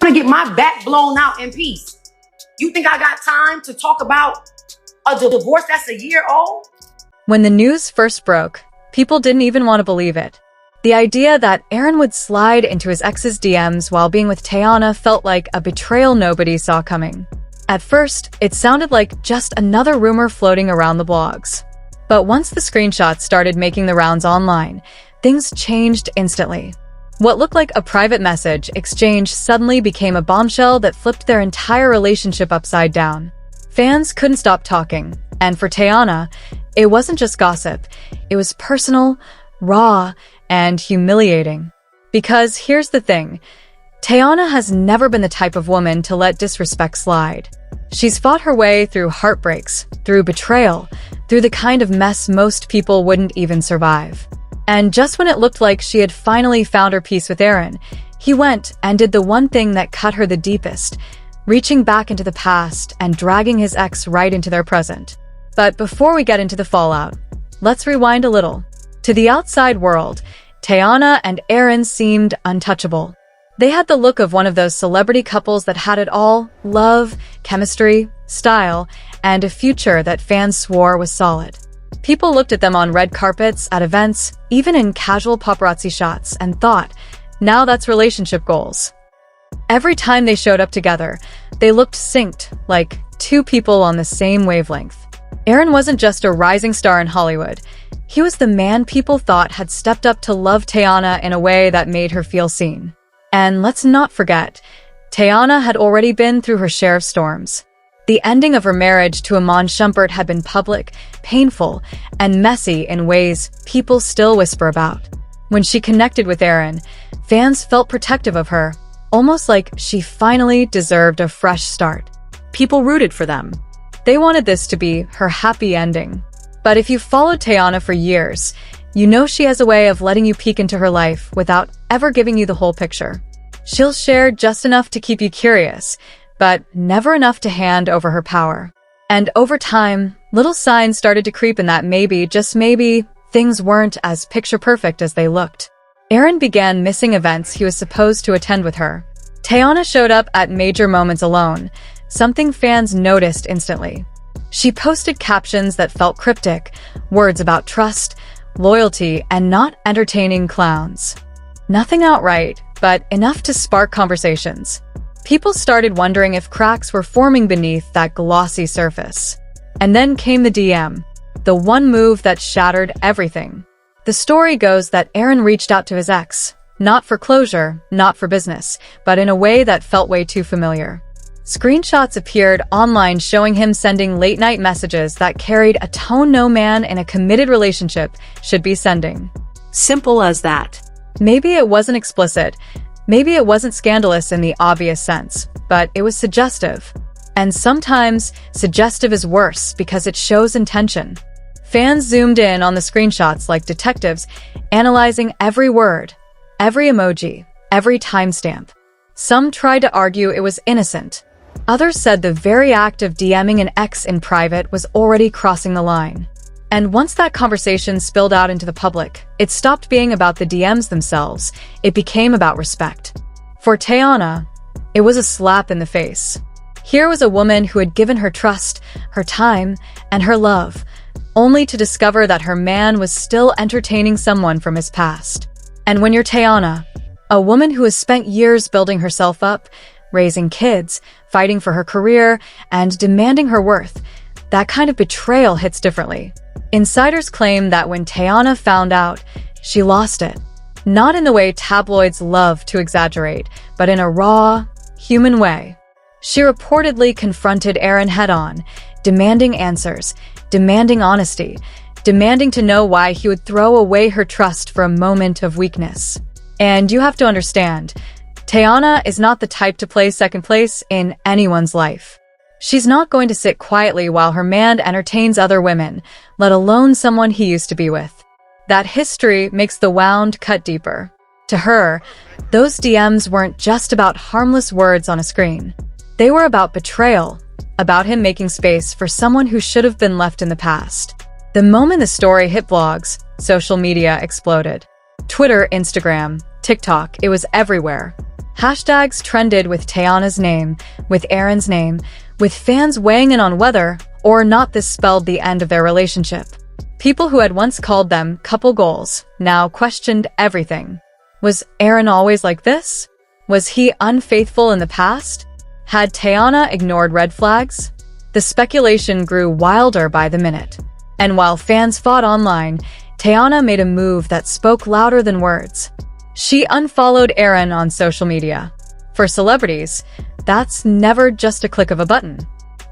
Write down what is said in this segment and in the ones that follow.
to get my back blown out in peace. You think I got time to talk about a divorce that's a year old? When the news first broke, people didn't even want to believe it. The idea that Aaron would slide into his ex's DMs while being with Teyana felt like a betrayal nobody saw coming. At first, it sounded like just another rumor floating around the blogs. But once the screenshots started making the rounds online, things changed instantly. What looked like a private message exchange suddenly became a bombshell that flipped their entire relationship upside down. Fans couldn't stop talking, and for Teyana, it wasn't just gossip. It was personal, raw, and humiliating. Because here's the thing, Teyana has never been the type of woman to let disrespect slide. She's fought her way through heartbreaks, through betrayal, through the kind of mess most people wouldn't even survive. And just when it looked like she had finally found her peace with Aaron, he went and did the one thing that cut her the deepest, reaching back into the past and dragging his ex right into their present. But before we get into the fallout, let's rewind a little. To the outside world, Teyana and Aaron seemed untouchable. They had the look of one of those celebrity couples that had it all: love, chemistry, style, and a future that fans swore was solid. People looked at them on red carpets, at events, even in casual paparazzi shots, and thought, now that's relationship goals. Every time they showed up together, they looked synced, like two people on the same wavelength. Aaron wasn't just a rising star in Hollywood. He was the man people thought had stepped up to love Teyana in a way that made her feel seen. And let's not forget, Teyana had already been through her share of storms. The ending of her marriage to Iman Shumpert had been public, painful, and messy in ways people still whisper about. When she connected with Aaron, fans felt protective of her, almost like she finally deserved a fresh start. People rooted for them. They wanted this to be her happy ending. But if you've followed Teyana for years, you know she has a way of letting you peek into her life without ever giving you the whole picture. She'll share just enough to keep you curious, but never enough to hand over her power. And over time, little signs started to creep in that maybe, just maybe, things weren't as picture-perfect as they looked. Aaron began missing events he was supposed to attend with her. Teyana showed up at major moments alone, something fans noticed instantly. She posted captions that felt cryptic, words about trust, loyalty, and not entertaining clowns. Nothing outright, but enough to spark conversations. People started wondering if cracks were forming beneath that glossy surface. And then came the DM, the one move that shattered everything. The story goes that Aaron reached out to his ex, not for closure, not for business, but in a way that felt way too familiar. Screenshots appeared online showing him sending late-night messages that carried a tone no man in a committed relationship should be sending. Simple as that. Maybe it wasn't explicit, maybe it wasn't scandalous in the obvious sense, but it was suggestive. And sometimes, suggestive is worse because it shows intention. Fans zoomed in on the screenshots like detectives, analyzing every word, every emoji, every timestamp. Some tried to argue it was innocent. Others said the very act of DMing an ex in private was already crossing the line. And once that conversation spilled out into the public, it stopped being about the DMs themselves. It became about respect. For Teyana, it was a slap in the face. Here was a woman who had given her trust, her time, and her love, only to discover that her man was still entertaining someone from his past. And when you're Teyana, a woman who has spent years building herself up, raising kids, fighting for her career, and demanding her worth, that kind of betrayal hits differently. Insiders claim that when Teyana found out, she lost it. Not in the way tabloids love to exaggerate, but in a raw, human way. She reportedly confronted Aaron head-on, demanding answers, demanding honesty, demanding to know why he would throw away her trust for a moment of weakness. And you have to understand, Teyana is not the type to play second place in anyone's life. She's not going to sit quietly while her man entertains other women, let alone someone he used to be with. That history makes the wound cut deeper. To her, those DMs weren't just about harmless words on a screen. They were about betrayal, about him making space for someone who should have been left in the past. The moment the story hit blogs, social media exploded. Twitter, Instagram, TikTok, it was everywhere. Hashtags trended with Teyana's name, with Aaron's name, with fans weighing in on whether or not this spelled the end of their relationship. People who had once called them couple goals now questioned everything. Was Aaron always like this? Was he unfaithful in the past? Had Teyana ignored red flags? The speculation grew wilder by the minute. And while fans fought online, Teyana made a move that spoke louder than words. She unfollowed Aaron on social media. For celebrities, that's never just a click of a button.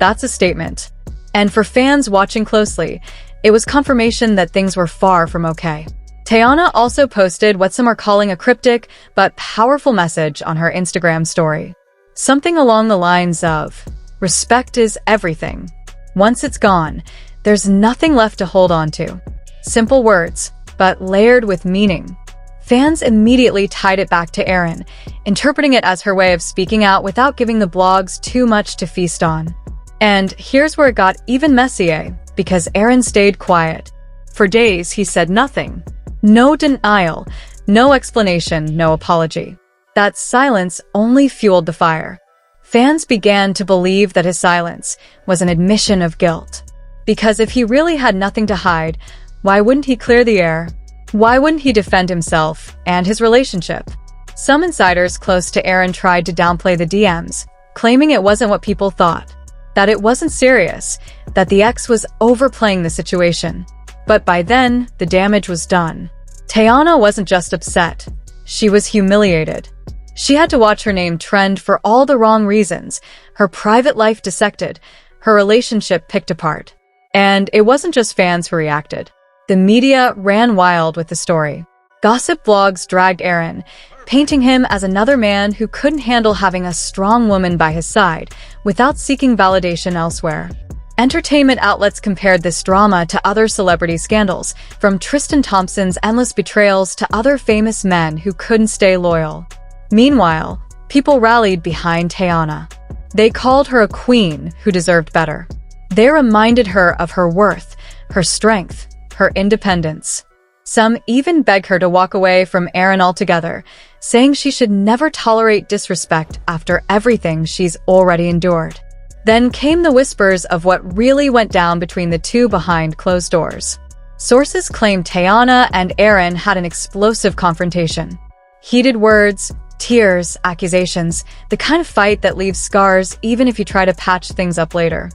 That's a statement. And for fans watching closely, it was confirmation that things were far from okay. Teyana also posted what some are calling a cryptic but powerful message on her Instagram story. Something along the lines of, "Respect is everything. Once it's gone, there's nothing left to hold on to." Simple words, but layered with meaning. Fans immediately tied it back to Aaron, interpreting it as her way of speaking out without giving the blogs too much to feast on. And here's where it got even messier, because Aaron stayed quiet. For days, he said nothing. No denial, no explanation, no apology. That silence only fueled the fire. Fans began to believe that his silence was an admission of guilt. Because if he really had nothing to hide, why wouldn't he clear the air? Why wouldn't he defend himself and his relationship? Some insiders close to Aaron tried to downplay the DMs, claiming it wasn't what people thought, that it wasn't serious, that the ex was overplaying the situation. But by then, the damage was done. Teyana wasn't just upset. She was humiliated. She had to watch her name trend for all the wrong reasons, her private life dissected, her relationship picked apart. And it wasn't just fans who reacted. The media ran wild with the story. Gossip blogs dragged Aaron, painting him as another man who couldn't handle having a strong woman by his side without seeking validation elsewhere. Entertainment outlets compared this drama to other celebrity scandals, from Tristan Thompson's endless betrayals to other famous men who couldn't stay loyal. Meanwhile, people rallied behind Teyana. They called her a queen who deserved better. They reminded her of her worth, her strength, her independence. Some even begged her to walk away from Aaron altogether, saying she should never tolerate disrespect after everything she's already endured. Then came the whispers of what really went down between the two behind closed doors. Sources claim Teyana and Aaron had an explosive confrontation. Heated words, tears, accusations, the kind of fight that leaves scars even if you try to patch things up later.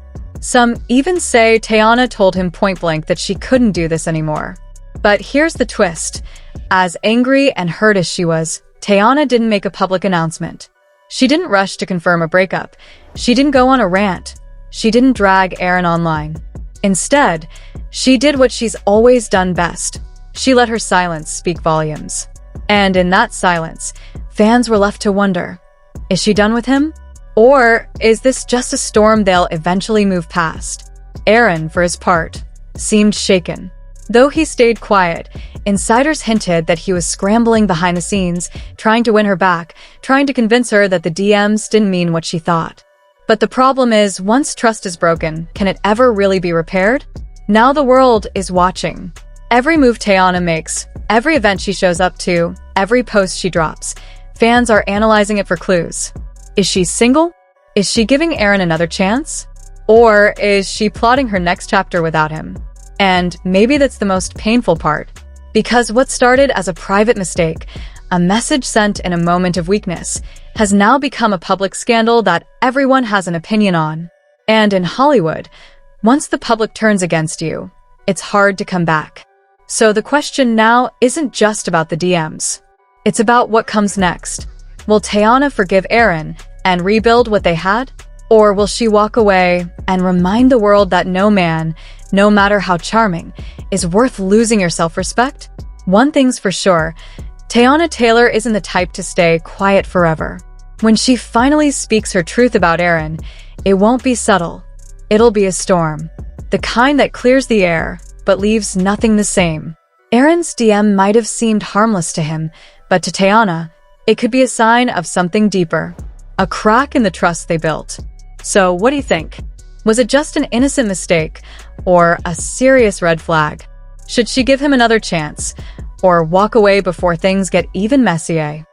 Some even say Teyana told him point-blank that she couldn't do this anymore. But here's the twist. As angry and hurt as she was, Teyana didn't make a public announcement. She didn't rush to confirm a breakup. She didn't go on a rant. She didn't drag Aaron online. Instead, she did what she's always done best. She let her silence speak volumes. And in that silence, fans were left to wonder, is she done with him? Or is this just a storm they'll eventually move past? Aaron, for his part, seemed shaken. Though he stayed quiet, insiders hinted that he was scrambling behind the scenes, trying to win her back, trying to convince her that the DMs didn't mean what she thought. But the problem is, once trust is broken, can it ever really be repaired? Now the world is watching. Every move Teyana makes, every event she shows up to, every post she drops, fans are analyzing it for clues. Is she single? Is she giving Aaron another chance? Or is she plotting her next chapter without him? And maybe that's the most painful part. Because what started as a private mistake, a message sent in a moment of weakness, has now become a public scandal that everyone has an opinion on. And in Hollywood, once the public turns against you, it's hard to come back. So the question now isn't just about the DMs. It's about what comes next. Will Teyana forgive Aaron and rebuild what they had? Or will she walk away and remind the world that no man, no matter how charming, is worth losing your self-respect? One thing's for sure, Teyana Taylor isn't the type to stay quiet forever. When she finally speaks her truth about Aaron, it won't be subtle. It'll be a storm. The kind that clears the air, but leaves nothing the same. Aaron's DM might have seemed harmless to him, but to Teyana, it could be a sign of something deeper. A crack in the trust they built. So what do you think? Was it just an innocent mistake, or a serious red flag? Should she give him another chance, or walk away before things get even messier?